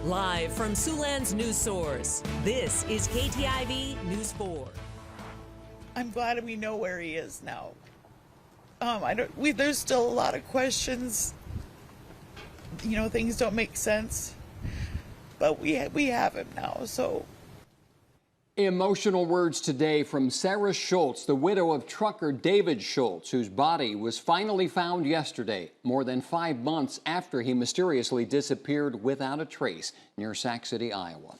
Live from Siouxland's news source, this is KTIV News 4. I'm glad we know where he is now. There's still a lot of questions. You know, things don't make sense, but we have him now, so. Emotional words today from Sarah Schultz, the widow of trucker David Schultz, whose body was finally found yesterday, more than 5 months after he mysteriously disappeared without a trace near Sac City, Iowa.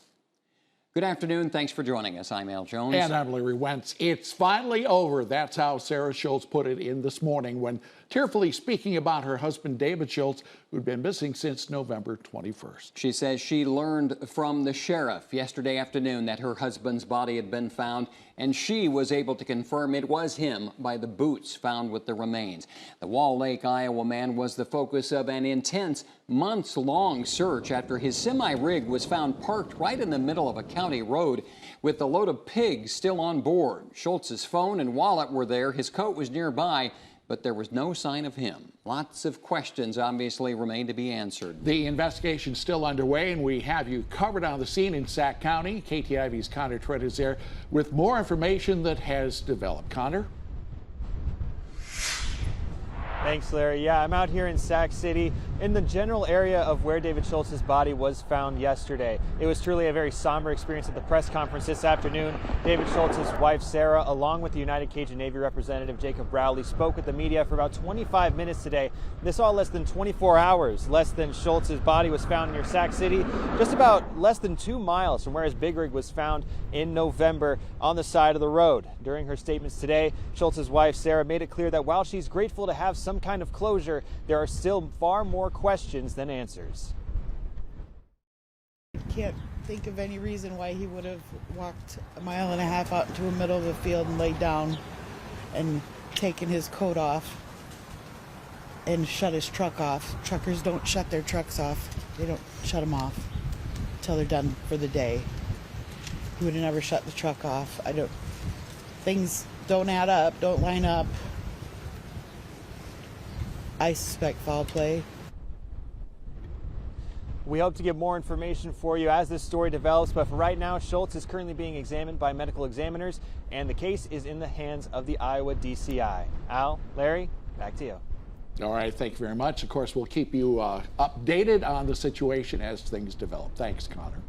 Good afternoon. Thanks for joining us. I'm Al Jones. And I'm Larry Wentz. It's finally over. That's how Sarah Schultz put it in this morning when tearfully speaking about her husband, David Schultz, who'd been missing since November 21st. She says she learned from the sheriff yesterday afternoon that her husband's body had been found, and she was able to confirm it was him by the boots found with the remains. The Wall Lake, Iowa man was the focus of an intense, months-long search after his semi-rig was found parked right in the middle of a county road with the load of pigs still on board. Schultz's phone and wallet were there. His coat was nearby, but there was no sign of him. Lots of questions obviously remain to be answered. The investigation's still underway, and we have you covered on the scene in Sac County. KTIV's Connor Trent is there with more information that has developed. Connor? Thanks, Larry. Yeah, I'm out here in Sac City in the general area of where David Schultz's body was found yesterday. It was truly a very somber experience at the press conference this afternoon. David Schultz's wife, Sarah, along with the United Cajun Navy representative, Jacob Rowley, spoke with the media for about 25 minutes today. This all less than 24 hours less than Schultz's body was found near Sac City, just about less than 2 miles from where his big rig was found in November on the side of the road. During her statements today, Schultz's wife, Sarah, made it clear that while she's grateful to have some kind of closure, there are still far more questions than answers. I can't think of any reason why he would have walked 1.5 miles out into the middle of the field and laid down and taken his coat off and shut his truck off. Truckers don't shut their trucks off. They don't shut them off until they're done for the day. He would have never shut the truck off. Things don't add up, don't line up. I suspect foul play. We hope to get more information for you as this story develops, but for right now, Schultz is currently being examined by medical examiners, and the case is in the hands of the Iowa DCI. Al, Larry, back to you. All right, thank you very much. Of course, we'll keep you updated on the situation as things develop. Thanks, Connor.